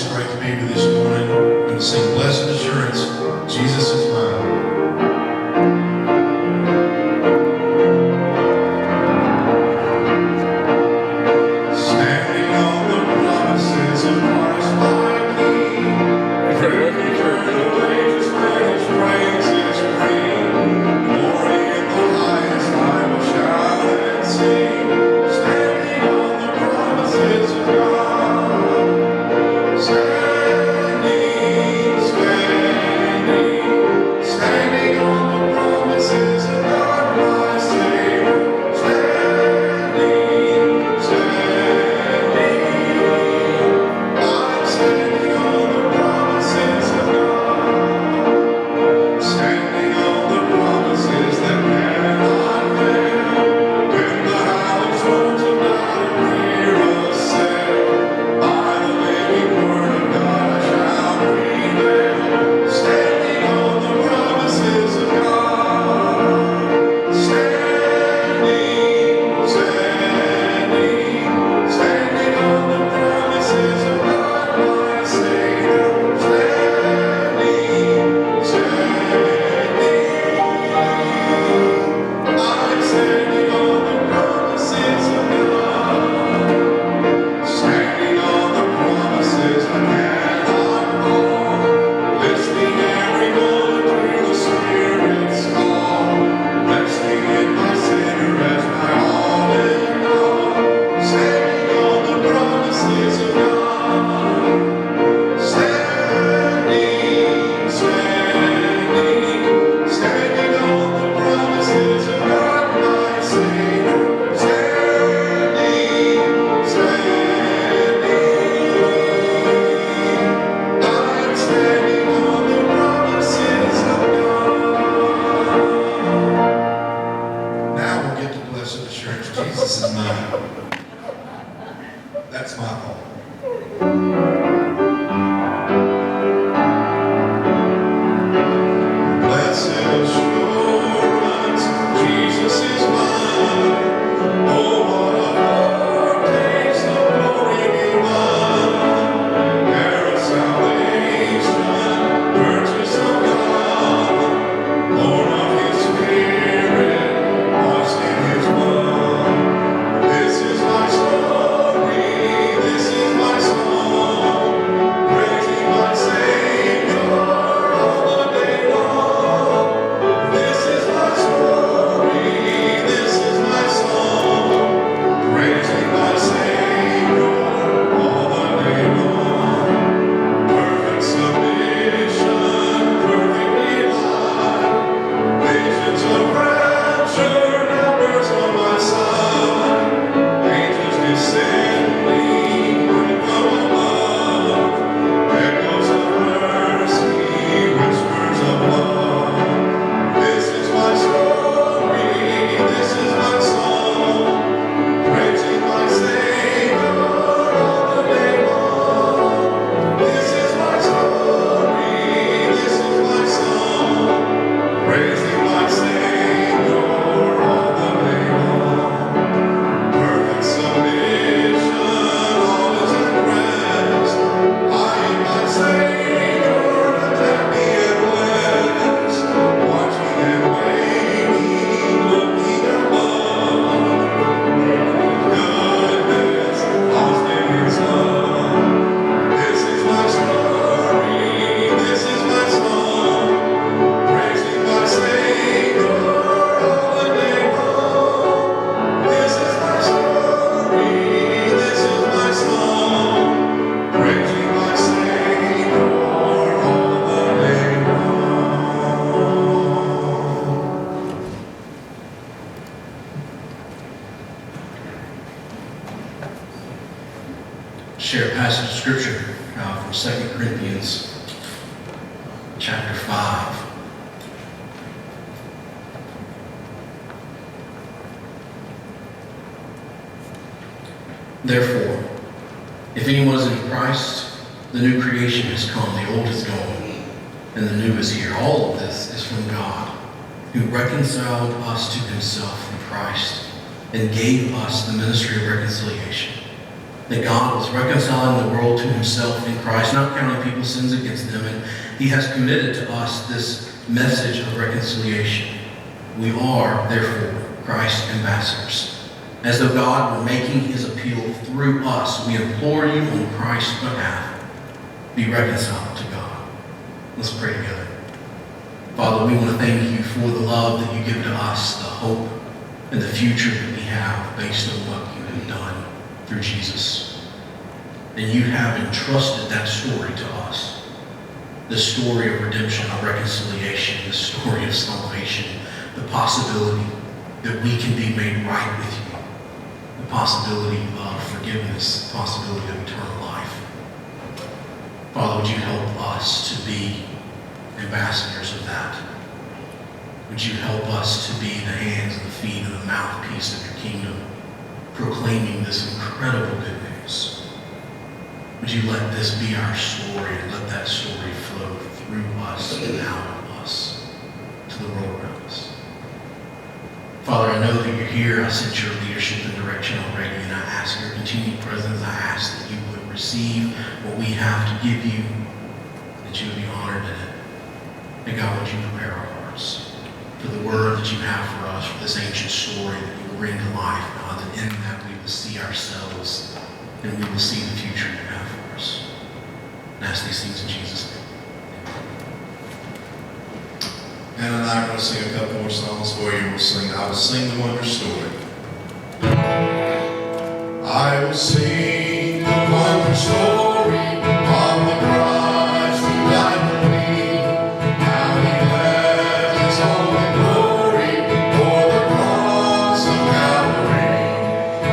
It's great to be here this morning. We're going to sing Blessed Assurance, Jesus is mine. Standing on the promises of Christ my King, eternal ages where His praise is free. Glory in the highest I will shout and sing. Standing on the promises of God. Standing on the promises of God, my Savior. I'm standing on the promises of God. Standing on the promises that cannot fail. When the howling storms of night appear assail, by the living word of God I shall prevail. Standing on the promises of God. Standing on the promises of God, my Savior. I'm standing on the promises of God. Standing on the promises I cannot fall. Listening every moment through the Spirit's call. Resting in my Savior as my all in all. Standing on the promises of God. Standing on the promises of God, my Savior. I'm standing on the promises of God. Now we'll get to blessed assurance. Jesus is mine. That's my fault. Blessed assurance, Jesus is mine. Oh, what a foretaste of glory divine. Heir of salvation, purchase of God, born of His Spirit, washed in His blood. This is my story, this is my song, praising my Savior all the day long. This is my story, this is my song, praising my Savior all the day long. Perfect submission, perfect delight, visions of rapture, numbers on my side, angels descending from above, echoes of mercy, whispers of love. This is my story, this is my song, praising my Savior all the day long. This is my story, this is my song, praising my Savior all the day long. Perfect submission, all is at rest. I am my Savior, and happy at last, watching and waiting, looking above. Goodness, lost in His love. This is my story, this is my song, praising my Savior all the day long. This is my story, this is my song, praising my Savior all the day long. Share a passage of scripture from 2 Corinthians chapter 5. Therefore, if anyone is in Christ, the new creation has come, the old is gone, and the new is here. All of this is from God, who reconciled us to Himself in Christ and gave us the ministry of reconciliation. that God was reconciling the world to himself in Christ, not counting people's sins against them, and he has committed to us this message of reconciliation. We are, therefore, Christ's ambassadors. As though God were making his appeal through us, we implore you on Christ's behalf, be reconciled to God. Let's pray together. Father, we want to thank you for the love that you give to us, the hope and the future that we have based on what you have done through Jesus. And you have entrusted that story to us. The story of redemption, of reconciliation, the story of salvation, the possibility that we can be made right with you, the possibility of forgiveness, the possibility of eternal life. Father, would you help us to be ambassadors of that? Would you help us to be the hands and the feet and the mouthpiece of your kingdom, proclaiming this incredible good news? Would you let this be our story and let that story flow through us and out of us to the world around us? Father, I know that you're here. I sense your leadership and direction already, and I ask your continued presence. I ask that you would receive what we have to give you, that you would be honored in it. And God, would you prepare our hearts for the word that you have for us, for this ancient story that you will bring to life, God, that in that we will see ourselves and we will see the future you have for us. And ask these things in Jesus' name. Anna and I are going to sing a couple more songs for you. I will sing the wonder story. I will sing the wonder story of the Christ who died for me. How he left his holy glory for the cross of Calvary.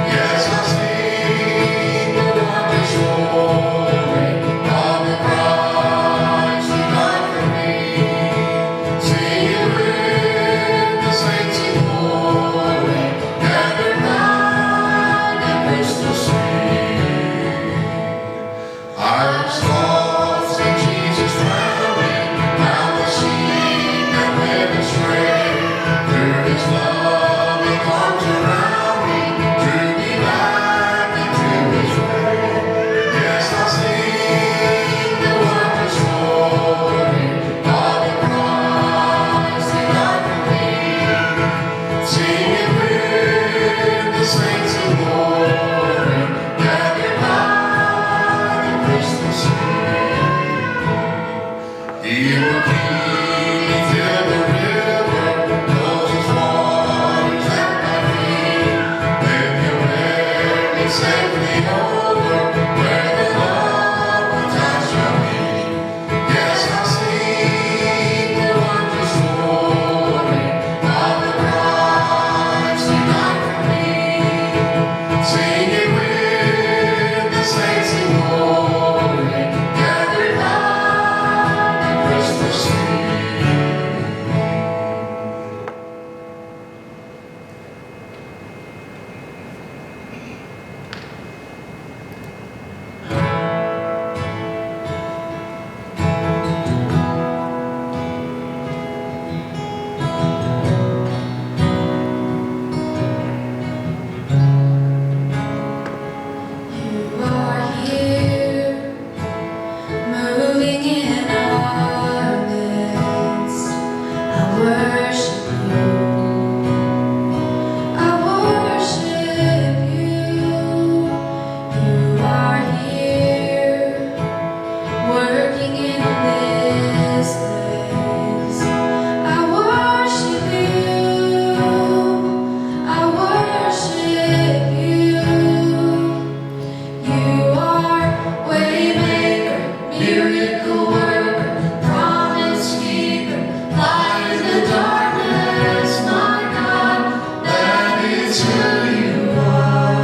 Yes, I sing the wonder story of the Christ who died for me. Sing it with the saints in glory, gathered round at Christmas tree. I was lost and Jesus found me, found the sheep that went astray. Through his loving arms around me, drew me back into his way. Yes, I sing the wonder story of the Christ who died for me. Sing it with the saints in glory, gathered round the Christmas tree. He will keep me till the river flows its waters at my feet. Then he'll bear me safely over where the loved ones I shall meet. Yes, I sing the wonder story of the Christ who died for me. Sing it with the saints in glory, gathered round the Christmas tree. You are here, moving in our midst. I worship you. I worship you. You are here, working in this place. I worship you. I worship you. You are waymaker, miracle worker, promise keeper, light in the darkness, my God, that is who you are.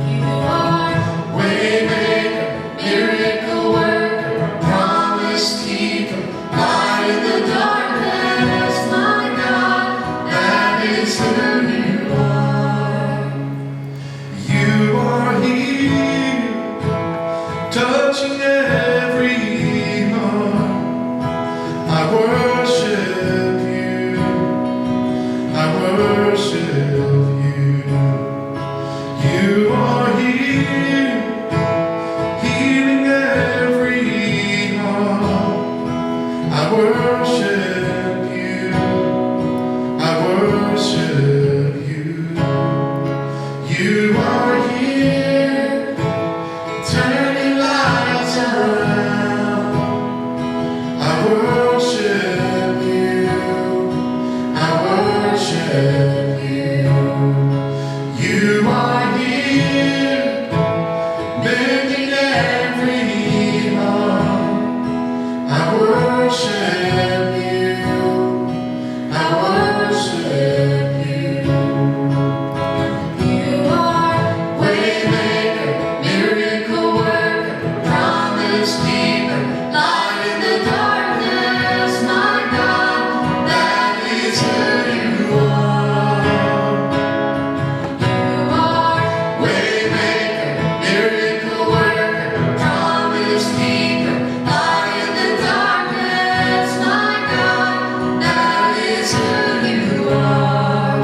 You are waymaker, miracle worker, promise keeper, light in the darkness, my God, that is who you are. You are here, touching every heart. I worship you. I worship you. You are worship you. You are here, mending every heart. I worship you. I worship you. You are waymaker, miracle worker, promise keeper, light in the darkness, my God, that is who you are. You are waymaker, miracle worker, promise keeper, light in the darkness, my God, that is who you are.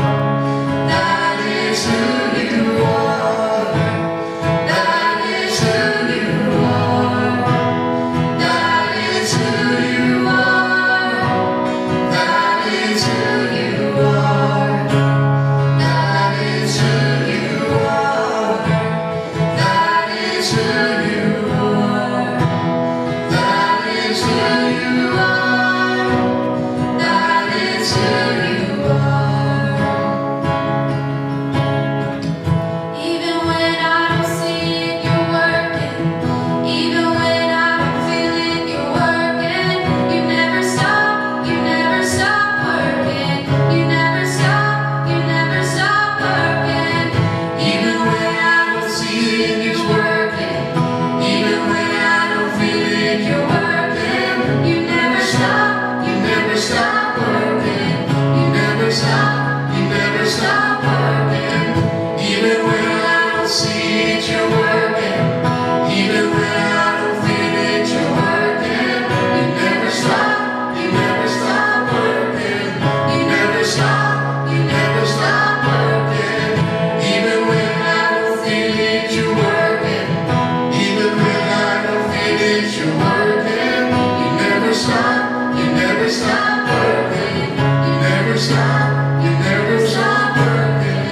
That is who you are. That is who you are. That is who you are. That is who you are. That is who you are. That is who you are. That is who you are. That is who you are. Even when I don't see it, you're working. Even when I don't feel it, you're working. You never stop, you never stop working. You never stop, you never stop working. Even when I don't see it, you're working. Even when I don't feel it, you're working. You never stop, you never stop working. You never stop, you never stop working. Even when I don't see it, you're working. Even when I don't feel it, you're working. You never stop, you never stop working. You never stop, you never stop working. Even when I don't feel it, you're working. Even when I don't feel it, you're working. You never stop, you never stop working. You never stop, you never stop working.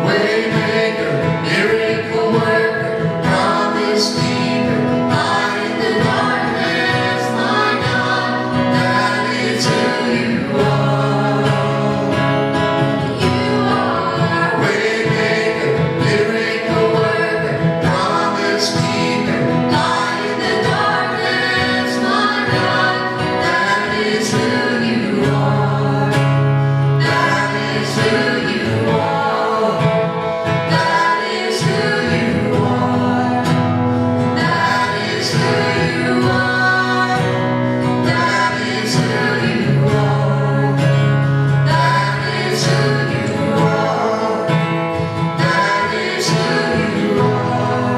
Waymaker, miracle worker, promise keeper, light in the darkness, my God, that is who you are. You are waymaker, miracle worker, promise keeper, light in the darkness, my God, that is who you are. That is who you are. That is who you are. That is who you are. That is who you are. That is who you are. That is who you are.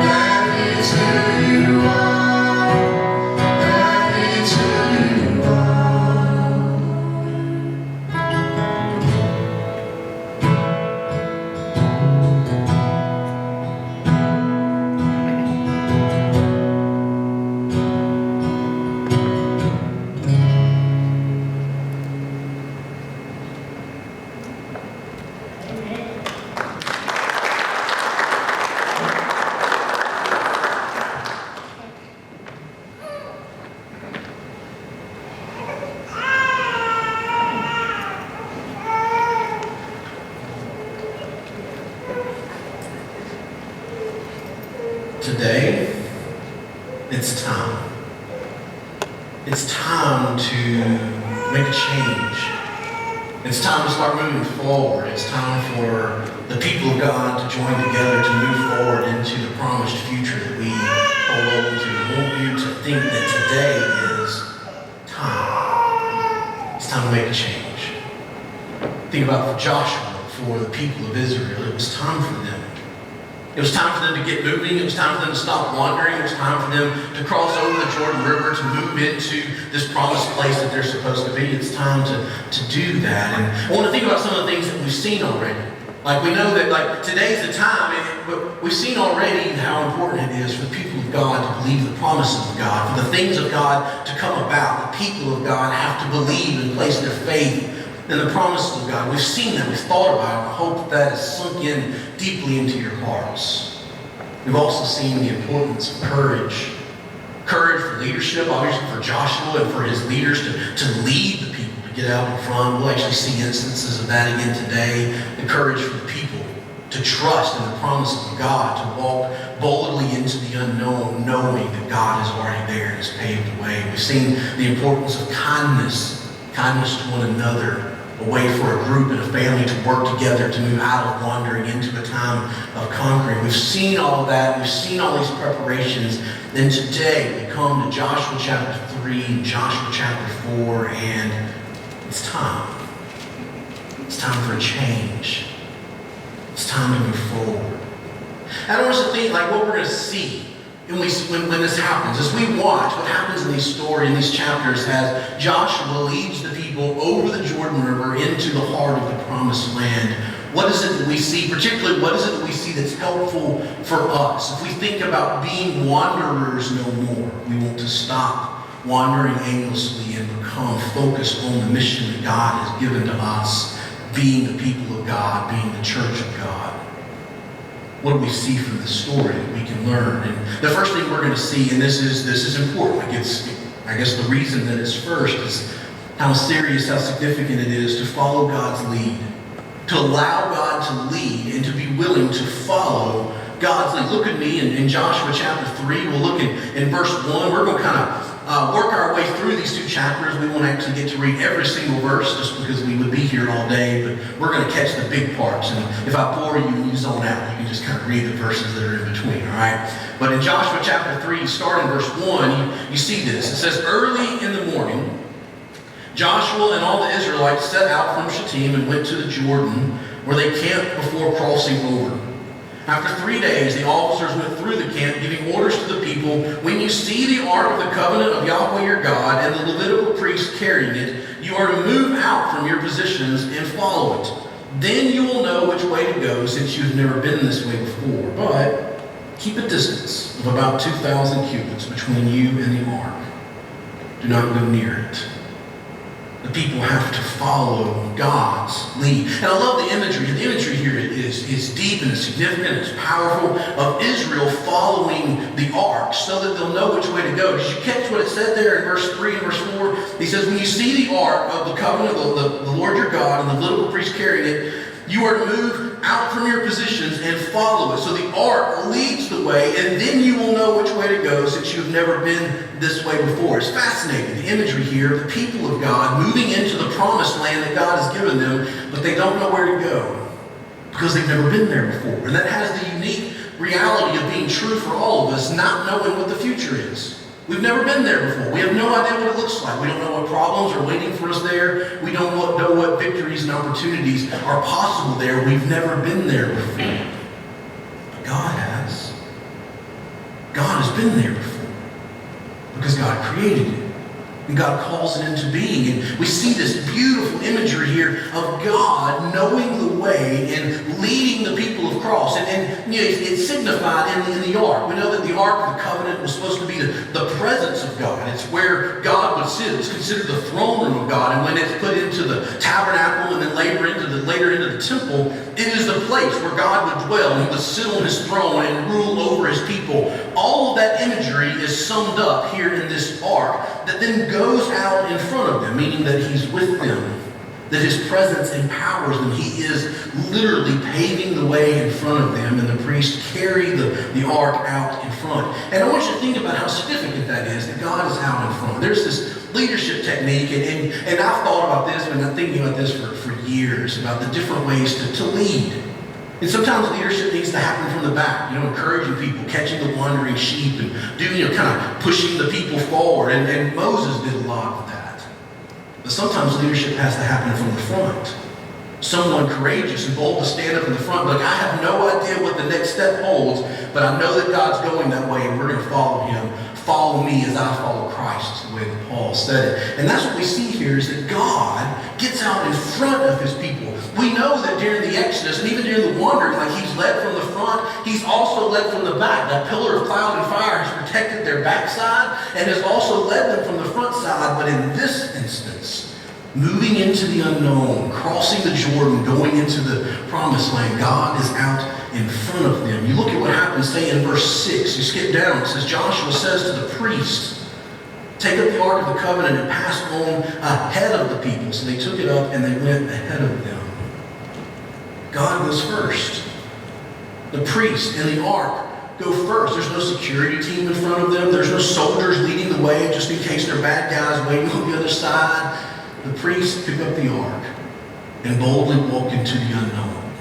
That is who you are. That is who you are. Today, it's time. It's time to make a change. It's time to start moving forward. It's time for the people of God to join together to move forward into the promised future that we hold on to. I want you to think that today is time. It's time to make a change. Think about for Joshua, for the people of Israel, it was time for them. It was time for them to get moving. It was time for them to stop wandering. It was time for them to cross over the Jordan River to move into this promised place that they're supposed to be. It's time to do that. And I want to think about some of the things that we've seen already. Like we know that like today's the time, but we've seen already how important it is for the people of God to believe the promises of God, for the things of God to come about. The people of God have to believe and place their faith in the promises of God. We've seen that, we've thought about it. I hope that has sunk in deeply into your hearts. We've also seen the importance of courage. Courage for leadership, obviously for Joshua and for his leaders to lead the people, to get out in front. We'll actually see instances of that again today. The courage for the people to trust in the promises of God, to walk boldly into the unknown, knowing that God is already there and has paved the way. We've seen the importance of kindness to one another, a way for a group and a family to work together to move out of wandering into a time of conquering. We've seen all that. We've seen all these preparations. Then today we come to Joshua chapter 3 and Joshua chapter 4, and it's time. It's time for a change. It's time to move forward. I don't want us to think like what we're going to see when this happens. As we watch what happens in these stories, in these chapters, as Joshua leads the people over the Jordan River into the heart of the promised land. What is it that we see, particularly what is it that we see that's helpful for us? If we think about being wanderers no more, we want to stop wandering aimlessly and become focused on the mission that God has given to us, being the people of God, being the church of God. What do we see from this story that we can learn? And the first thing we're going to see, and this is important, I guess the reason that it's first is how serious, how significant it is to follow God's lead, to allow God to lead and to be willing to follow God's lead. Look at me in Joshua chapter 3. We'll look in verse 1. We're going to kind of work our way through these two chapters. We won't actually get to read every single verse just because we would be here all day, but we're going to catch the big parts. And if I bore you and you zone out, you can just kind of read the verses that are in between, all right? But in Joshua chapter 3, starting verse 1, you see this. It says, early in the morning, Joshua and all the Israelites set out from Shittim and went to the Jordan, where they camped before crossing over. After 3 days, the officers went through the camp, giving orders to the people, when you see the ark of the covenant of Yahweh your God and the Levitical priests carrying it, you are to move out from your positions and follow it. Then you will know which way to go, since you have never been this way before. But keep a distance of about 2,000 cubits between you and the ark. Do not go near it. The people have to follow God's lead. And I love the imagery. The imagery here is deep and it's significant. It's powerful of Israel following the ark so that they'll know which way to go. Did you catch what it said there in verse 3 and verse 4? He says, when you see the ark of the covenant of the Lord your God and the Levitical priest carrying it, you are to move out from your positions and follow it. So the ark leads the way, and then you will know which way to go since you've never been this way before. It's fascinating, the imagery here, the people of God moving into the promised land that God has given them, but they don't know where to go because they've never been there before. And that has the unique reality of being true for all of us, not knowing what the future is. We've never been there before. We have no idea what it looks like. We don't know what problems are waiting for us there. We don't know what victories and opportunities are possible there. We've never been there before. But God has. God has been there before because God created it. And God calls it into being. And we see this beautiful imagery here of God knowing the way and leading the people across. And you know, it's signified in the ark. We know that the ark of the covenant was supposed to be the presence of God. It's where God would sit. It's considered the throne room of God. And when it's put into the tabernacle and then later into the temple, it is the place where God would dwell. And he would sit on his throne and rule over his people. All of that imagery is summed up here in this ark that then goes out in front of them, meaning that he's with them, that his presence empowers them. He is literally paving the way in front of them, and the priests carry the ark out in front. And I want you to think about how significant that is, that God is out in front. There's this leadership technique, and I've thought about this, and I'm thinking about this for years, about the different ways to lead. And sometimes leadership needs to happen from the back, encouraging people, catching the wandering sheep, and kind of pushing the people forward. And Moses did a lot of that. But sometimes leadership has to happen from the front. Someone courageous and bold to stand up in the front, like, I have no idea what the next step holds, but I know that God's going that way, and we're going to follow him. Follow me as I follow Christ, is the way that Paul said it. And that's what we see here, is that God gets out in front of his people. We know that during the Exodus, and even during the wandering, like, he's led from the front, he's also led from the back. That pillar of cloud and fire has protected their backside and has also led them from the front side. But in this instance, moving into the unknown, crossing the Jordan, going into the promised land, God is out in front of them. You look at what happens, say in verse 6, you skip down, it says, Joshua says to the priests, take up the Ark of the Covenant and pass on ahead of the people. So they took it up and they went ahead of them. God goes first. The priest and the ark go first. There's no security team in front of them. There's no soldiers leading the way just in case they're bad guys waiting on the other side. The priests pick up the ark and boldly walk into the unknown.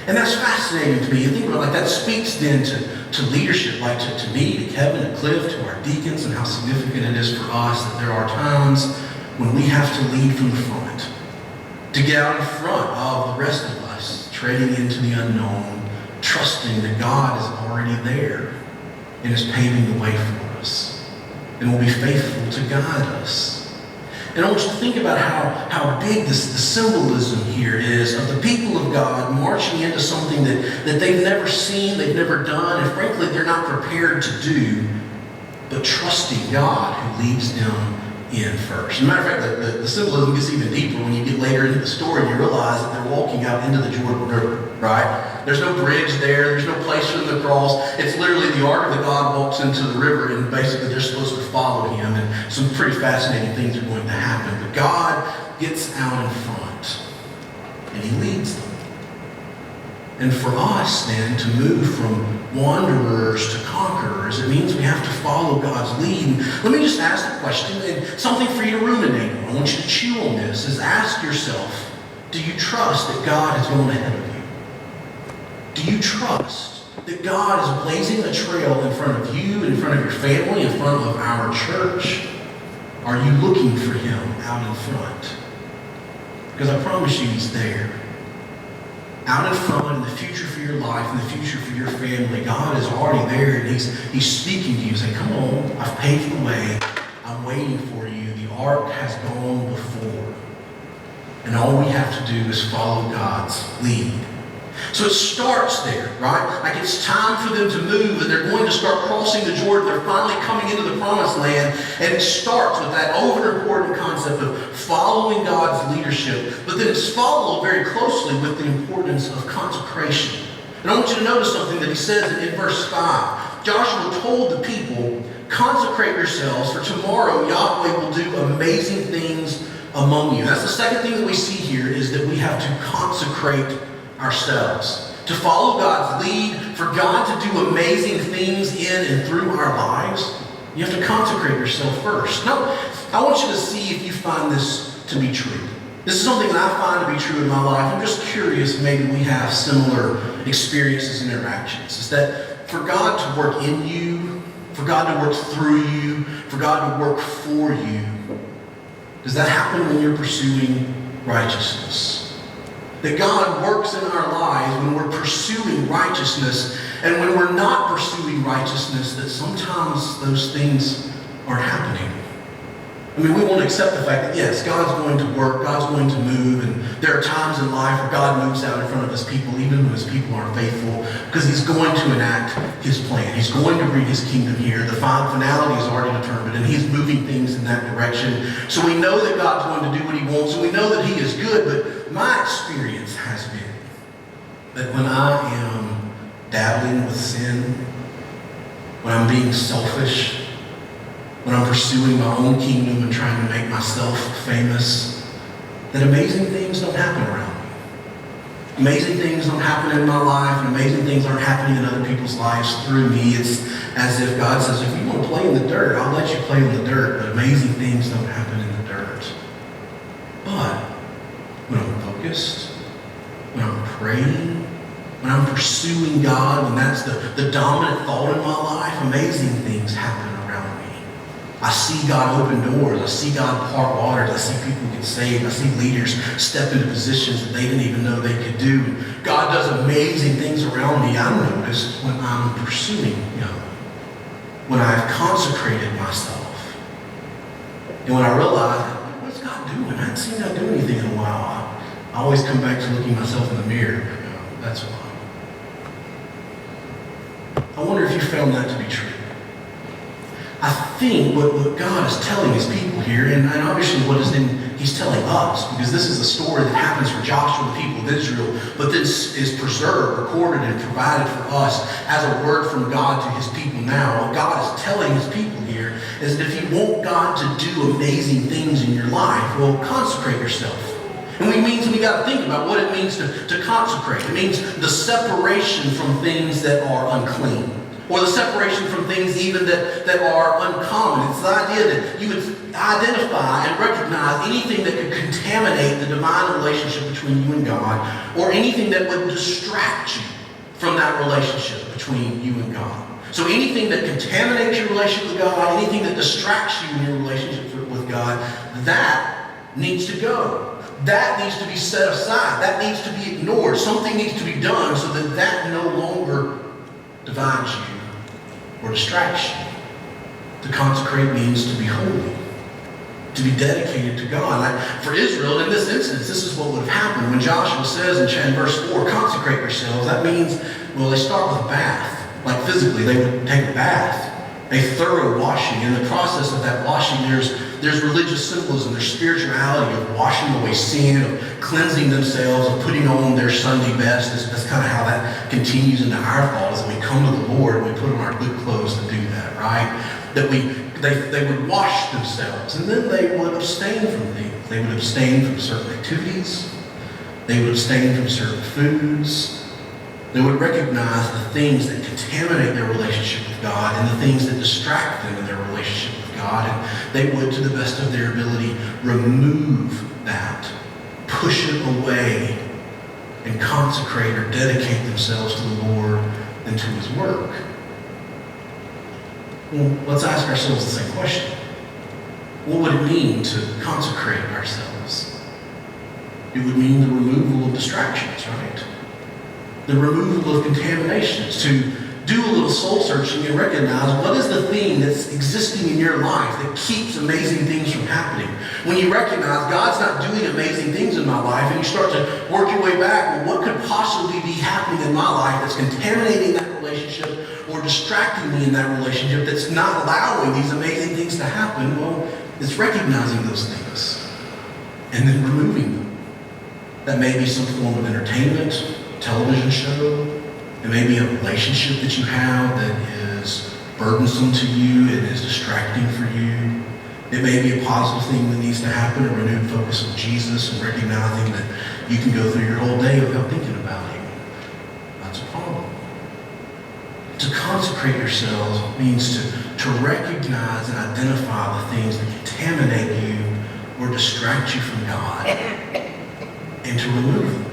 And that's fascinating to me. You think about that speaks then to leadership, like to me, to Kevin, to Cliff, to our deacons, and how significant it is for us that there are times when we have to lead from the front, to get out in front of the rest of us, treading into the unknown, trusting that God is already there and is paving the way for us and will be faithful to guide us. And I want you to think about how big the symbolism here is of the people of God marching into something that they've never seen, they've never done, and frankly, they're not prepared to do, but trusting God who leads them in first. As a matter of fact, the symbolism gets even deeper when you get later into the story and you realize that they're walking out into the Jordan River, right? There's no bridge there. There's no place for them to cross. It's literally the ark of the God walks into the river, and basically they're supposed to follow him, and some pretty fascinating things are going to happen. But God gets out in front, and he leads them. And for us, then, to move from wanderers to conquerors, it means we have to follow God's lead. And let me just ask the question, and something for you to ruminate on. I want you to chew on this, is ask yourself, do you trust that God is going ahead of you? Do you trust that God is blazing a trail in front of you, in front of your family, in front of our church? Are you looking for him out in front? Because I promise you he's there. Out in front, in the future for your life, in the future for your family, God is already there, and he's speaking to you, saying, come on, I've paved the way. I'm waiting for you. The ark has gone before. And all we have to do is follow God's lead. So it starts there, right? Like it's time for them to move, and they're going to start crossing the Jordan. They're finally coming into the promised land, and it starts with that over-important concept of following God's leadership. But then it's followed very closely with the importance of consecration. And I want you to notice something that he says in verse 5. Joshua told the people, consecrate yourselves, for tomorrow Yahweh will do amazing things among you. That's the second thing that we see here, is that we have to consecrate ourselves. To follow God's lead, for God to do amazing things in and through our lives, you have to consecrate yourself first. Now, I want you to see if you find this to be true. This is something that I find to be true in my life. I'm just curious, maybe we have similar experiences and interactions. Is that for God to work in you, for God to work through you, for God to work for you, does that happen when you're pursuing righteousness? That God works in our lives when we're pursuing righteousness, and when we're not pursuing righteousness, that sometimes those things aren't happening. I mean, we want to accept the fact that, yes, God's going to work, God's going to move, and there are times in life where God moves out in front of his people, even when his people aren't faithful, because he's going to enact his plan. He's going to bring his kingdom here. The finality is already determined, and he's moving things in that direction. So we know that God's going to do what he wants, and we know that he is good, but my experience has been that when I am dabbling with sin, when I'm being selfish, when I'm pursuing my own kingdom and trying to make myself famous, that amazing things don't happen around me. Amazing things don't happen in my life, and amazing things aren't happening in other people's lives through me. It's as if God says, if you want to play in the dirt, I'll let you play in the dirt, but amazing things don't happen in the dirt. But when I'm focused, when I'm praying, when I'm pursuing God, when that's the dominant thought in my life, amazing things happen around me. I see God open doors. I see God part waters. I see people get saved. I see leaders step into positions that they didn't even know they could do. God does amazing things around me. I noticed when I'm pursuing Him, when I've consecrated myself, and when I realize, what's God doing? I haven't seen God do anything in a while. I always come back to looking myself in the mirror. That's why. I wonder if you found that to be true. I think what God is telling his people here, and obviously what is in He's telling us, because this is a story that happens for Joshua, the people of Israel, but this is preserved, recorded, and provided for us as a word from God to his people now. What God is telling his people here is that if you want God to do amazing things in your life, well, consecrate yourself. And we got to think about what it means to consecrate. It means the separation from things that are unclean, or the separation from things even that are uncommon. It's the idea that you would identify and recognize anything that could contaminate the divine relationship between you and God, or anything that would distract you from that relationship between you and God. So anything that contaminates your relationship with God, anything that distracts you in your relationship with God, that needs to go. That needs to be set aside. That needs to be ignored. Something needs to be done so that that no longer divides you or distracts you. To consecrate means to be holy, to be dedicated to God. For Israel, in this instance, this is what would have happened. When Joshua says in verse 4, consecrate yourselves, that means, well, they start with a bath. Like physically, they would take a bath, a thorough washing. In the process of that washing, there's religious symbolism, there's spirituality of washing away sin, of cleansing themselves, of putting on their Sunday best. That's kind of how that continues into our thought as we come to the Lord and we put on our good clothes to do that, right? That they would wash themselves, and then they would abstain from things. They would abstain from certain activities. They would abstain from certain foods. They would recognize the things that contaminate their relationship with God and the things that distract them in their relationship with God. And they would, to the best of their ability, remove that, push it away, and consecrate or dedicate themselves to the Lord and to his work. Well, let's ask ourselves the same question. What would it mean to consecrate ourselves? It would mean the removal of distractions, right? The removal of contaminations, to do a little soul searching and recognize what is the thing that's existing in your life that keeps amazing things from happening. When you recognize God's not doing amazing things in my life, and you start to work your way back, well, what could possibly be happening in my life that's contaminating that relationship or distracting me in that relationship, that's not allowing these amazing things to happen? Well, it's recognizing those things and then removing them. That may be some form of entertainment, television show. It may be a relationship that you have that is burdensome to you and is distracting for you. It may be a positive thing that needs to happen, a renewed focus on Jesus and recognizing that you can go through your whole day without thinking about him. That's a problem. To consecrate yourselves means to recognize and identify the things that contaminate you or distract you from God and to remove them.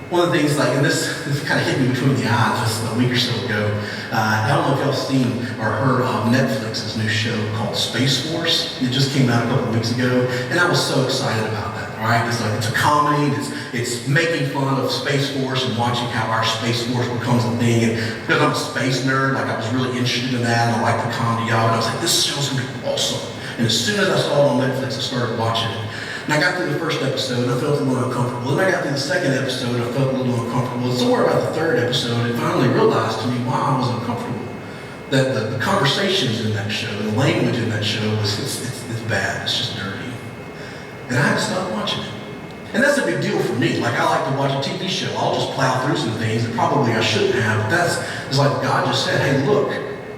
One of the things, and this kind of hit me between the eyes just a week or so ago. I don't know if y'all seen or heard of Netflix's new show called Space Force. It just came out a couple of weeks ago, and I was so excited about that. All right, it's a comedy. It's making fun of Space Force and watching how our Space Force becomes a thing. And because I'm a space nerd, I was really interested in that, and I like the comedy of it. I was like, this show's gonna be awesome. And as soon as I saw it on Netflix, I started watching it. And I got through the first episode, and I felt a little uncomfortable. Then I got through the second episode, and I felt a little uncomfortable. And somewhere about the third episode, it finally realized to me why I was uncomfortable. That the conversations in that show, the language in that show, it's bad. It's just dirty. And I had to stop watching it. And that's a big deal for me. I like to watch a TV show. I'll just plow through some things that probably I shouldn't have. But it's like God just said, hey, look,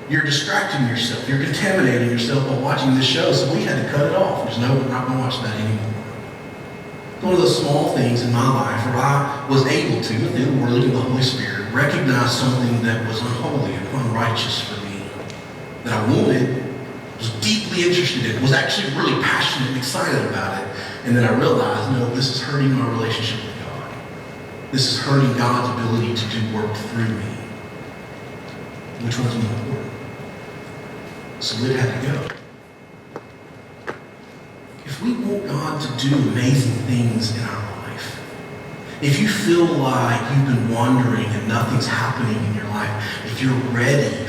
you're distracting yourself. You're contaminating yourself by watching this show. So we had to cut it off. We're not going to watch that anymore. One of those small things in my life where I was able to, with the Word and the Holy Spirit, recognize something that was unholy and unrighteous for me, that I wanted, was deeply interested in, was actually really passionate and excited about it. And then I realized, no, this is hurting my relationship with God. This is hurting God's ability to do work through me. Which one's more important? So it had to go. If we want God to do amazing things in our life, if you feel like you've been wandering and nothing's happening in your life, if you're ready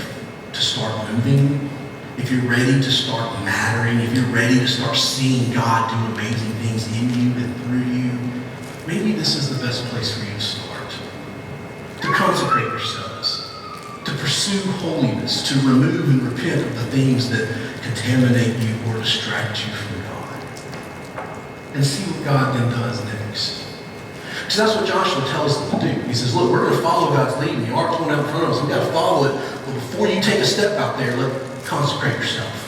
to start moving, if you're ready to start mattering, if you're ready to start seeing God do amazing things in you and through you, maybe this is the best place for you to start. To consecrate yourselves, to pursue holiness, to remove and repent of the things that contaminate you or distract you from God. and see what God then does next. Because that's what Joshua tells them to do. He says, look, we're going to follow God's lead. The ark's going out in front of us. We've got to follow it. But before you take a step out there, consecrate yourself.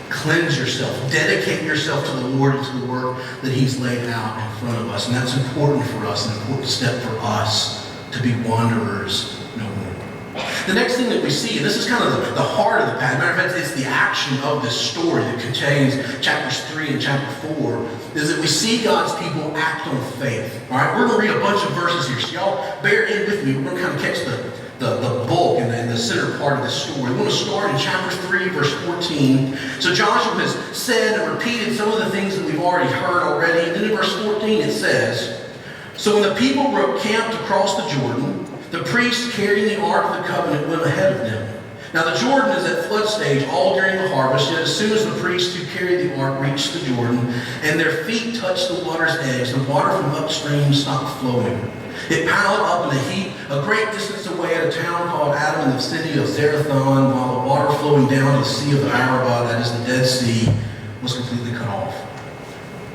Cleanse yourself. Dedicate yourself to the Lord and to the work that he's laid out in front of us. And that's important for us, an important step for us to be wanderers no more. The next thing that we see, and this is kind of the heart of the passage, matter of fact, it's the action of this story that contains chapters 3 and chapter 4, is that we see God's people act on faith. All right, we're going to read a bunch of verses here, so y'all bear in with me. We're going to kind of catch the bulk and the center part of the story. We're going to start in chapter 3, verse 14. So Joshua has said and repeated some of the things that we've already heard already. And then in verse 14 it says, so when the people were camped across the Jordan, the priests carrying the Ark of the Covenant went ahead of them. Now the Jordan is at flood stage all during the harvest, yet as soon as the priests who carried the Ark reached the Jordan, and their feet touched the water's edge, the water from upstream stopped flowing. It piled up in a heap a great distance away at a town called Adam in the city of Zerathon, while the water flowing down to the Sea of the Arabah, that is the Dead Sea, was completely cut off.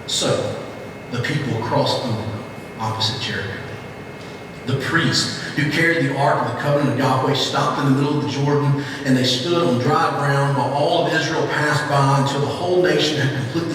So the people crossed over opposite Jericho. The priests who carried the Ark of the Covenant of Yahweh stopped in the middle of the Jordan, and they stood on dry ground while all of Israel passed by until the whole nation had completed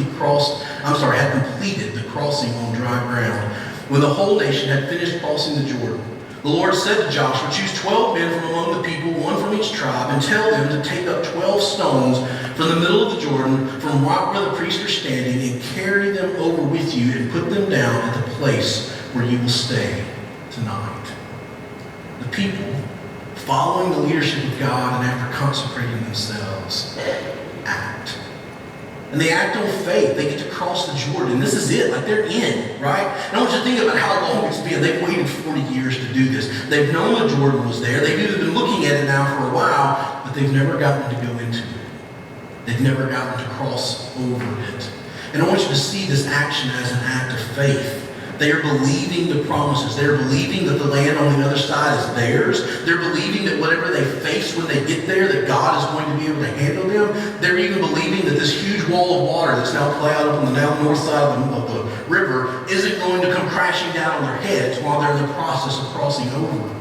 the crossing on dry ground. When the whole nation had finished crossing the Jordan, the Lord said to Joshua, choose 12 men from among the people, one from each tribe, and tell them to take up 12 stones from the middle of the Jordan, from right where the priests are standing, and carry them over with you and put them down at the place where you will stay tonight. The people, following the leadership of God and after consecrating themselves, act. And they act on faith. They get to cross the Jordan. This is it. Like, they're in, right? And I want you to think about how long it's been. They've waited 40 years to do this. They've known the Jordan was there. They've even been looking at it now for a while, but they've never gotten to go into it. They've never gotten to cross over it. And I want you to see this action as an act of faith. They are believing the promises. They're believing that the land on the other side is theirs. They're believing that whatever they face when they get there, that God is going to be able to handle them. They're even believing that this huge wall of water that's now plowed up on the north side of the river isn't going to come crashing down on their heads while they're in the process of crossing over.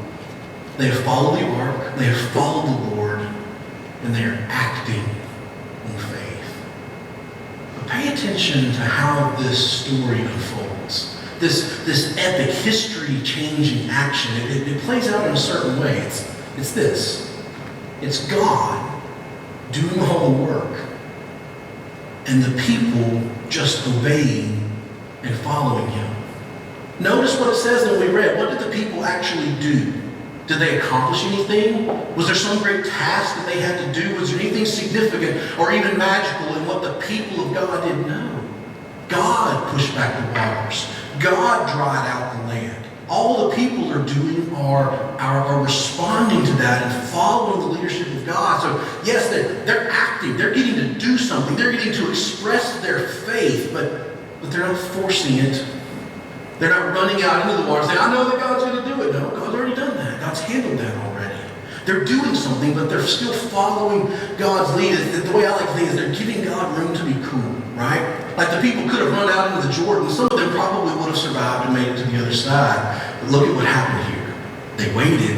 They have followed the ark. They have followed the Lord. And they are acting on faith. But pay attention to how this story unfolds. This epic, history-changing action, it plays out in a certain way. It's this. It's God doing all the work, and the people just obeying and following him. Notice what it says that we read. What did the people actually do? Did they accomplish anything? Was there some great task that they had to do? Was there anything significant or even magical in what the people of God did? No. God pushed back the waters. God dried out the land. All the people are doing are responding to that and following the leadership of God. So yes, they're acting. They're getting to do something. They're getting to express their faith, but they're not forcing it. They're not running out into the water saying, I know that God's going to do it. No, God's already done that. God's handled that already. They're doing something, but they're still following God's lead. The way I like to think is they're giving God room to be cool, right? Like the people could have run out into the Jordan. Some of them probably would have survived and made it to the other side. But look at what happened here. They waited.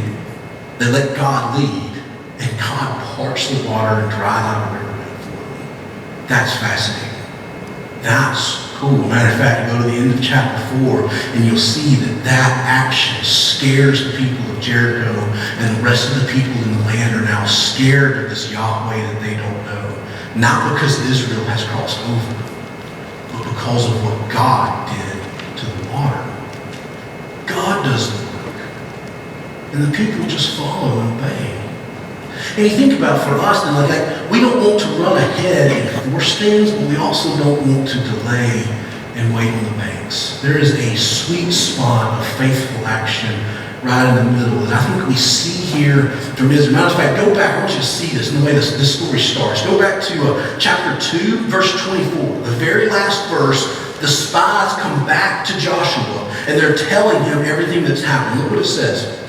They let God lead. And God parched the water and dried out a riverbed for them. That's fascinating. That's cool. Matter of fact, go to the end of chapter 4 and you'll see that action scares the people of Jericho, and the rest of the people in the land are now scared of this Yahweh that they don't know. Not because Israel has crossed over, but because of what God did to the water. God does the work. And the people just follow and obey. And you think about for us, then, like we don't want to run ahead and force things, but we also don't want to delay and wait on the banks. There is a sweet spot of faithful action right in the middle. And I think we see here from Israel. Matter of fact, go back. I want you to see this in the way this story starts. Go back to chapter 2, verse 24. The very last verse, the spies come back to Joshua, and they're telling him everything that's happened. Look what it says.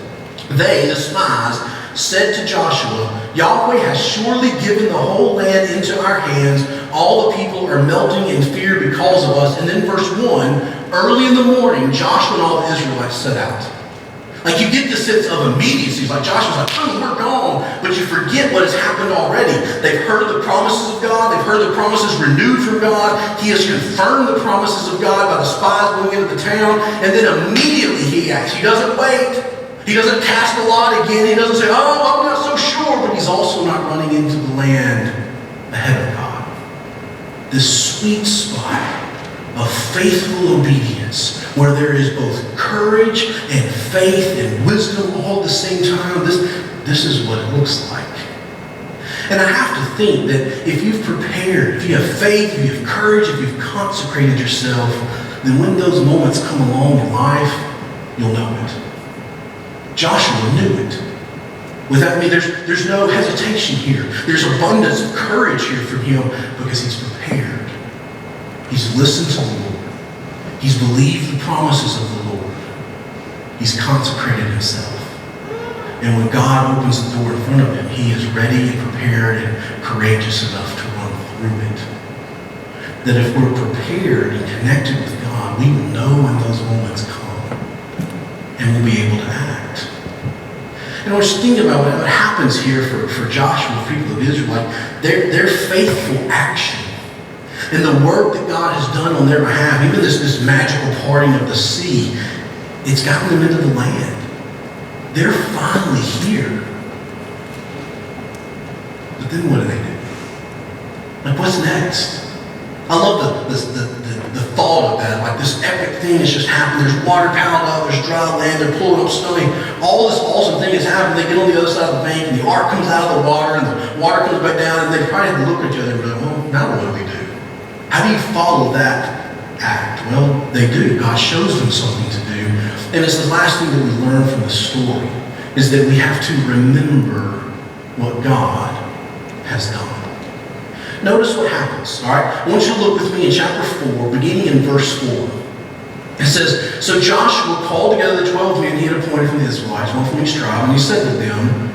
They, the spies, said to Joshua, Yahweh has surely given the whole land into our hands. all the people are melting in fear because of us. And then verse 1, early in the morning, Joshua and all the Israelites set out. Like you get this sense of immediacy. Like Joshua's like, oh, we're gone. But you forget what has happened already. They've heard the promises of God. They've heard the promises renewed from God. He has confirmed the promises of God by the spies going into the town. And then immediately he acts. He doesn't wait. He doesn't cast the lot again. He doesn't say, oh, I'm not so sure. But he's also not running into the land ahead of God. This sweet spot of faithful obedience, where there is both courage and faith and wisdom all at the same time. This is what it looks like. And I have to think that if you've prepared, if you have faith, if you have courage, if you've consecrated yourself, then when those moments come along in life, you'll know it. Joshua knew it. Without me, there's no hesitation here. There's abundance of courage here from him because he's prepared. He's listened to the Lord. He's believed the promises of the Lord. He's consecrated himself. And when God opens the door in front of him, he is ready and prepared and courageous enough to run through it. That if we're prepared and connected with God, we will know when those moments come. And we'll be able to act. And I was thinking about what happens here for Joshua, the people of Israel. Like their faithful action and the work that God has done on their behalf, even this magical parting of the sea, it's gotten them into the land. They're finally here. But then what do they do? Like, what's next? I love the thought of that. Like, this epic thing has just happened. There's water piled up. There's dry land. They're pulling up stone. All this awesome thing has happened. They get on the other side of the bank, and the ark comes out of the water, and the water comes back down, and they probably have to look at each other and go, well, now what do we do? How do you follow that act? Well, they do. God shows them something to do. And it's the last thing that we learn from the story, is that we have to remember what God has done. Notice what happens, all right? I want you to look with me in chapter 4, beginning in verse 4. It says, so Joshua called together the 12 men he had appointed from the Israelites, one from each tribe, and he said to them,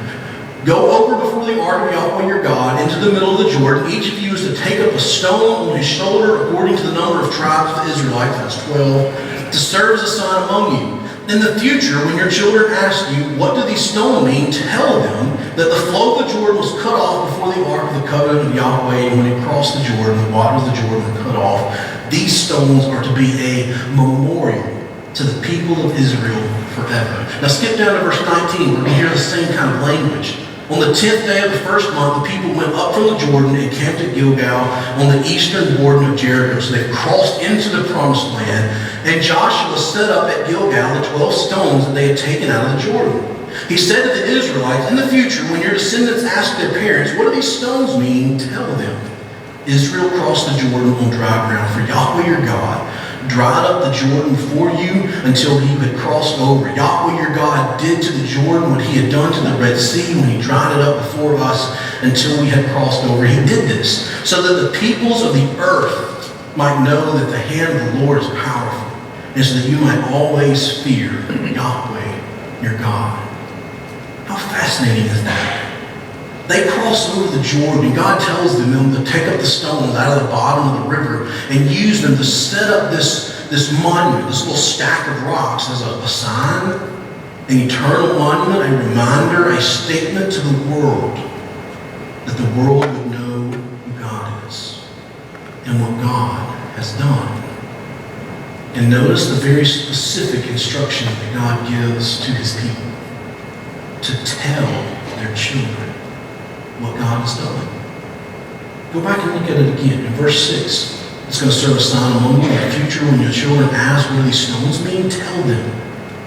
go over before the ark of Yahweh your God into the middle of the Jordan. Each of you is to take up a stone on his shoulder according to the number of tribes of the Israelites, that's 12, to serve as a sign among you. In the future, when your children ask you, what do these stones mean? Tell them that the flow of the Jordan was cut off before the ark of the covenant of Yahweh, and when it crossed the Jordan, the waters of the Jordan were cut off. These stones are to be a memorial to the people of Israel forever. Now skip down to verse 19. We're going to hear the same kind of language. On the 10th day of the first month, the people went up from the Jordan and camped at Gilgal on the eastern border of Jericho. So they crossed into the promised land. And Joshua set up at Gilgal the 12 stones that they had taken out of the Jordan. He said to the Israelites, in the future, when your descendants ask their parents, what do these stones mean? Tell them, Israel crossed the Jordan on dry ground, for Yahweh your God dried up the Jordan for you until you had crossed over. Yahweh your God did to the Jordan what he had done to the Red Sea when he dried it up before us until we had crossed over. He did this so that the peoples of the earth might know that the hand of the Lord is powerful, and so that you might always fear Yahweh your God. How fascinating is that? They cross over the Jordan, and God tells them to take up the stones out of the bottom of the river and use them to set up this monument, this little stack of rocks as a sign, an eternal monument, a reminder, a statement to the world that the world would know who God is and what God has done. And notice the very specific instructions that God gives to his people to tell their children what God has done. Go back and look at it again. In verse 6, it's going to serve a sign among you in the future when your children ask what do these stones mean. Tell them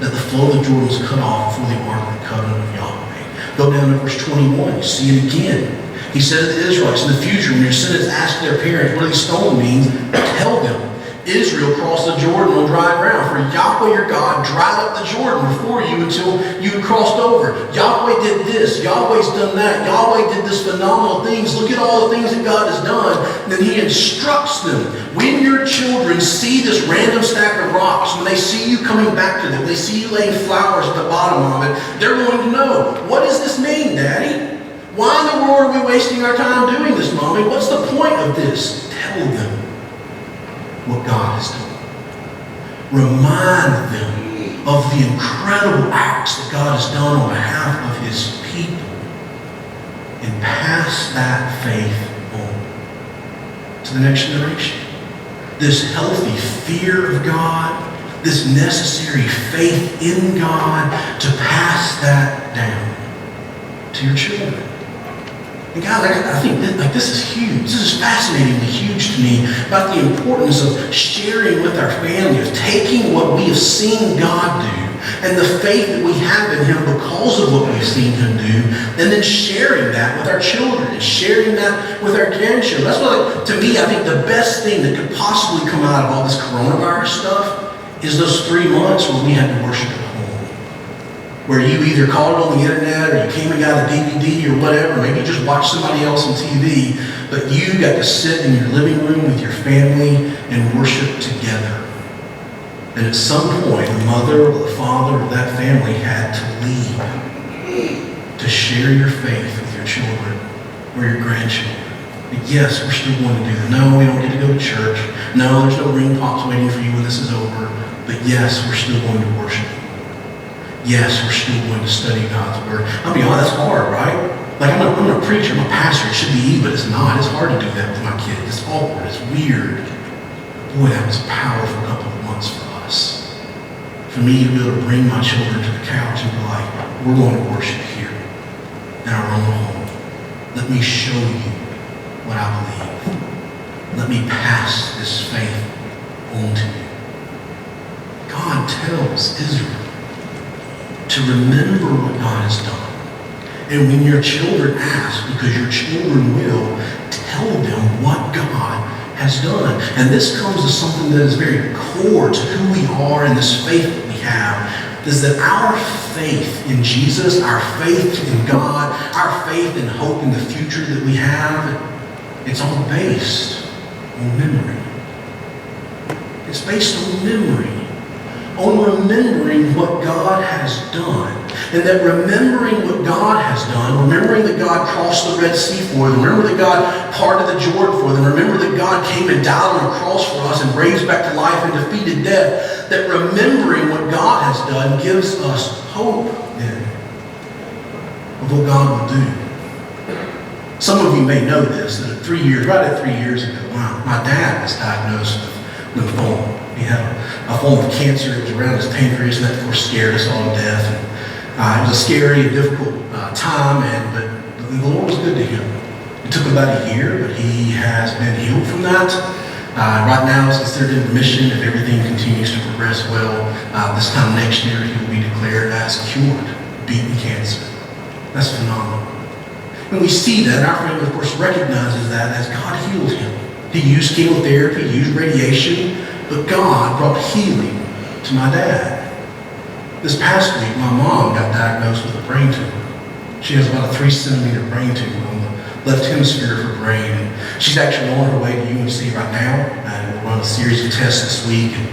that the flow of the Jordan was cut off before the ark of the covenant of Yahweh. Go down to verse 21. You see it again. He said to the Israelites, in the future when your descendants ask their parents what do these stones mean, tell them Israel crossed the Jordan on dry ground, for Yahweh your God dried up the Jordan before you until you had crossed over. Yahweh did this. Yahweh's done that. Yahweh did this phenomenal things. Look at all the things that God has done. Then he instructs them. When your children see this random stack of rocks, when they see you coming back to them, they see you laying flowers at the bottom of it, they're going to know, what does this mean, Daddy? Why in the world are we wasting our time doing this, Mommy? What's the point of this? Tell them what God has done. Remind them of the incredible acts that God has done on behalf of his people. And pass that faith on to the next generation. This healthy fear of God, this necessary faith in God, to pass that down to your children. And guys, I think this is huge. This is fascinatingly huge to me about the importance of sharing with our family, of taking what we have seen God do and the faith that we have in him because of what we've seen him do, and then sharing that with our children and sharing that with our grandchildren. That's what, to me, I think the best thing that could possibly come out of all this coronavirus stuff is those 3 months where we had to worship at home. Where you either called it on the internet or you came and got a DVD or whatever, maybe you just watched somebody else on TV, but you got to sit in your living room with your family and worship together. And at some point, the mother or the father of that family had to leave to share your faith with your children or your grandchildren. But yes, we're still going to do that. No, we don't get to go to church. No, there's no ring pops waiting for you when this is over. But yes, we're still going to worship. Yes, we're still going to study God's Word. I'll be honest, that's hard, right? Like, I'm a preacher, I'm a pastor. It should be easy, but it's not. It's hard to do that with my kids. It's awkward. It's weird. Boy, that was a powerful couple of months for us. For me to be able to bring my children to the couch and be like, we're going to worship here in our own home. Let me show you what I believe. Let me pass this faith on to you. God tells Israel to remember what God has done. And when your children ask, because your children will, tell them what God has done. And this comes to something that is very core to who we are and this faith that we have, is that our faith in Jesus, our faith in God, our faith and hope in the future that we have, it's all based on memory. It's based on memory. On remembering what God has done. And that remembering what God has done, remembering that God crossed the Red Sea for them, remember that God parted the Jordan for them, remember that God came and died on a cross for us and raised back to life and defeated death, that remembering what God has done gives us hope then of what God will do. Some of you may know this, that right at 3 years ago, my dad was diagnosed with lymphoma. He had a form of cancer. It was around his pancreas, and that, of course, scared us all to death. And, it was a scary and difficult time, but the Lord was good to him. It took about a year, but he has been healed from that. Right now, it's considered in remission. If everything continues to progress well, this time next year, he will be declared as cured, beating cancer. That's phenomenal. And we see that, our family, of course, recognizes that as God healed him. He used chemotherapy, he used radiation, but God brought healing to my dad. This past week, my mom got diagnosed with a brain tumor. She has about a 3-centimeter brain tumor on the left hemisphere of her brain. And she's actually on her way to UNC right now, and we'll run a series of tests this week. And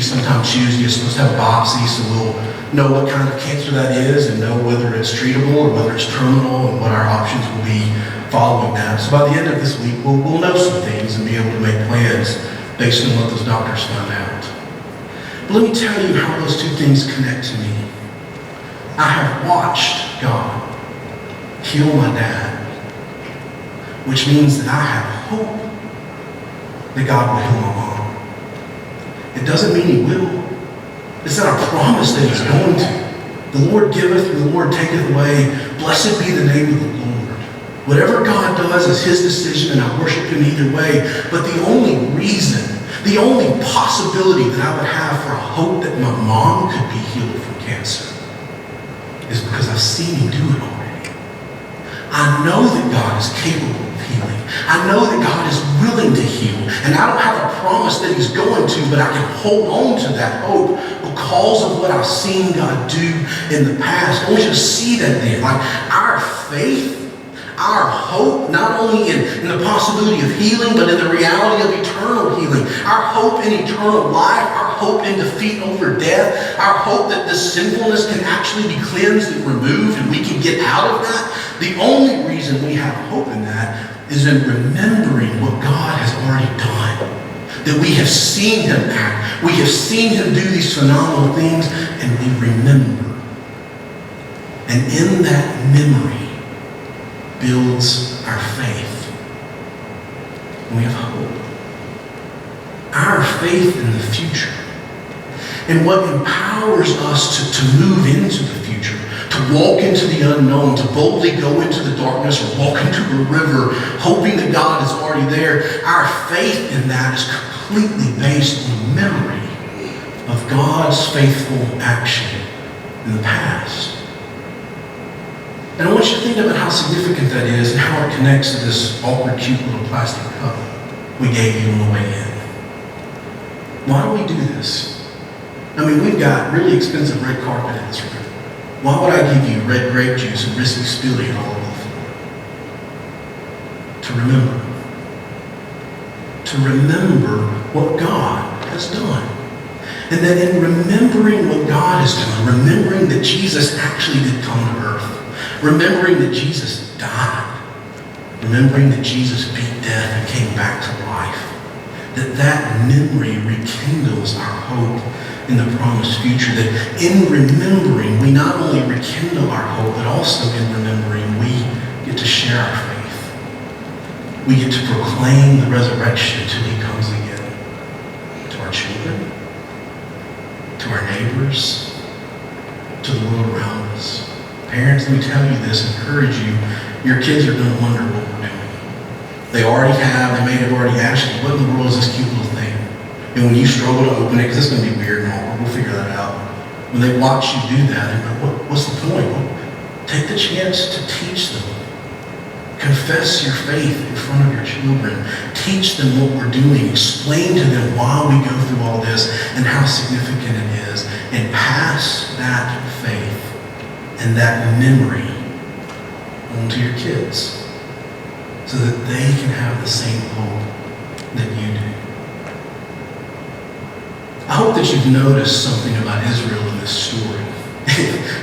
sometime Tuesday, is supposed to have a biopsy, so we'll know what kind of cancer that is and know whether it's treatable or whether it's terminal and what our options will be following that. So by the end of this week, we'll know some things and be able to make plans based on what those doctors found out. But let me tell you how those two things connect to me. I have watched God heal my dad, which means that I have hope that God will heal my mom. It doesn't mean he will. It's not a promise that he's going to. The Lord giveth and the Lord taketh away. Blessed be the name of the Lord. Whatever God does is his decision, and I worship him either way. But the only reason, the only possibility that I would have for a hope that my mom could be healed from cancer is because I've seen him do it already. I know that God is capable of healing. I know that God is willing to heal. And I don't have a promise that he's going to, but I can hold on to that hope because of what I've seen God do in the past. I want you to see that then. Like our faith, our hope, not only in the possibility of healing, but in the reality of eternal healing. Our hope in eternal life, our hope in defeat over death, our hope that this sinfulness can actually be cleansed and removed and we can get out of that, the only reason we have hope in that is in remembering what God has already done. That we have seen him act. We have seen him do these phenomenal things, and we remember. And in that memory builds our faith. And we have hope. Our faith in the future. And what empowers us to move into the future, to walk into the unknown, to boldly go into the darkness or walk into a river, hoping that God is already there. Our faith in that is completely based on memory of God's faithful action in the past. And I want you to think about how significant that is and how it connects to this awkward, cute little plastic cup we gave you on the way in. Why do we do this? I mean, we've got really expensive red carpet in this room. Why would I give you red grape juice and risk you spilling it all over the floor? To remember. To remember what God has done. And that in remembering what God has done, remembering that Jesus actually did come to earth, remembering that Jesus died, remembering that Jesus beat death and came back to life, that memory rekindles our hope in the promised future. That in remembering, we not only rekindle our hope, but also in remembering, we get to share our faith. We get to proclaim the resurrection until he comes again. To our children, to our neighbors, to the world around us. Parents, let me tell you this, encourage you, your kids are going to wonder what we're doing. They already have, they may have already asked you, what in the world is this cute little thing? And when you struggle to open it, because it's going to be weird and awkward, we'll figure that out. When they watch you do that, they're like, what's the point? Well, take the chance to teach them. Confess your faith in front of your children. Teach them what we're doing. Explain to them why we go through all this and how significant it is. And pass that faith and that memory on to your kids so that they can have the same hope that you do. I hope that you've noticed something about Israel in this story.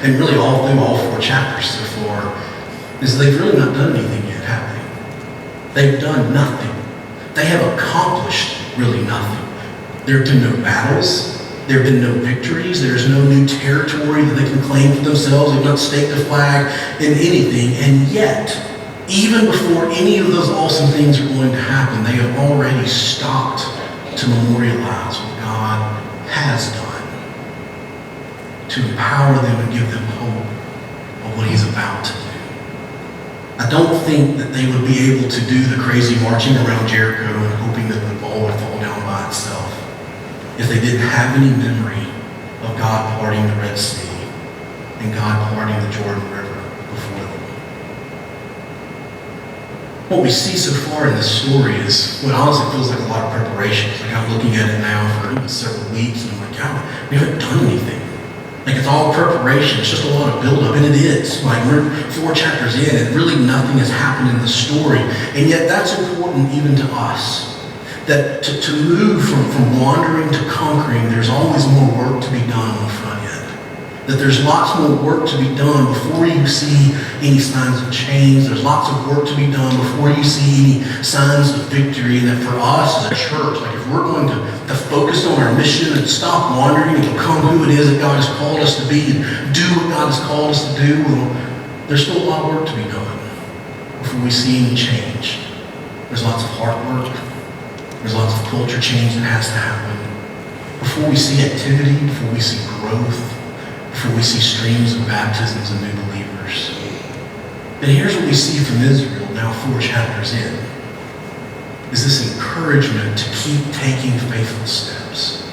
And really all through all 4 chapters so far, is they've really not done anything yet, have they? They've done nothing. They have accomplished really nothing. There have been no battles. There have been no victories. There's no new territory that they can claim for themselves. They've not staked a flag in anything. And yet, even before any of those awesome things are going to happen, they have already stopped to memorialize what God has done, to empower them and give them hope of what he's about to do. I don't think that they would be able to do the crazy marching around Jericho and hoping that the ball would fall down by itself if they didn't have any memory of God parting the Red Sea and God parting the Jordan River before them. What we see so far in this story is what honestly feels like a lot of preparation. It's like I'm looking at it now for several weeks and I'm like, God, we haven't done anything. Like it's all preparation. It's just a lot of buildup, and it is. Like we're 4 chapters in, and really nothing has happened in the story. And yet that's important even to us. That to move from wandering to conquering, there's always more work to be done on the front end. That there's lots more work to be done before you see any signs of change. There's lots of work to be done before you see any signs of victory. And that for us as a church, like if we're going to focus on our mission and stop wandering and become who it is that God has called us to be and do what God has called us to do, well, there's still a lot of work to be done before we see any change. There's lots of hard work. There's lots of culture change that has to happen. Before we see activity, before we see growth, before we see streams of baptisms of new believers. But here's what we see from Israel now 4 chapters in, is this encouragement to keep taking faithful steps,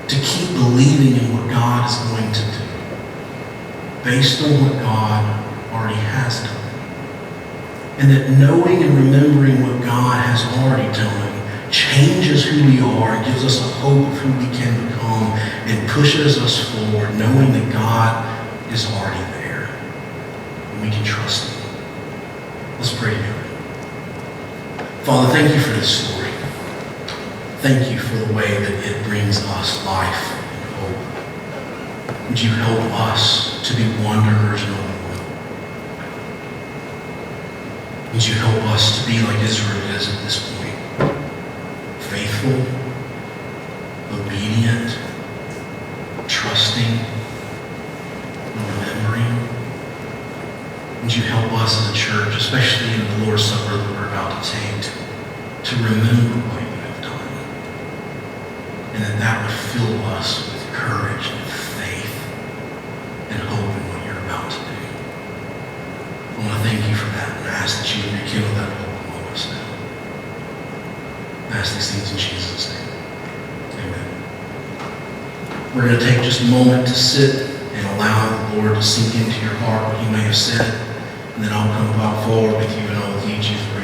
to keep believing in what God is going to do, based on what God already has done. And that knowing and remembering what God has already done changes who we are, gives us a hope of who we can become, and pushes us forward, knowing that God is already there. And we can trust him. Let's pray together. Father, thank you for this story. thank you for the way that it brings us life and hope. Would you help us to be wanderers no more? Would you help us to be like Israel is at this point? Faithful, obedient, trusting, remembering. Would you help us as a church, especially in the Lord's Supper that we're about to take, to remember what you have done, and that would fill us with courage and faith and hope in what you're about to do. I want to thank you for that, and I ask that you rekindle that hope among us now. I ask these things in Jesus' name. Amen. We're going to take just a moment to sit and allow the Lord to sink into your heart what he may have said, and then I'll come forward with you and I'll lead you through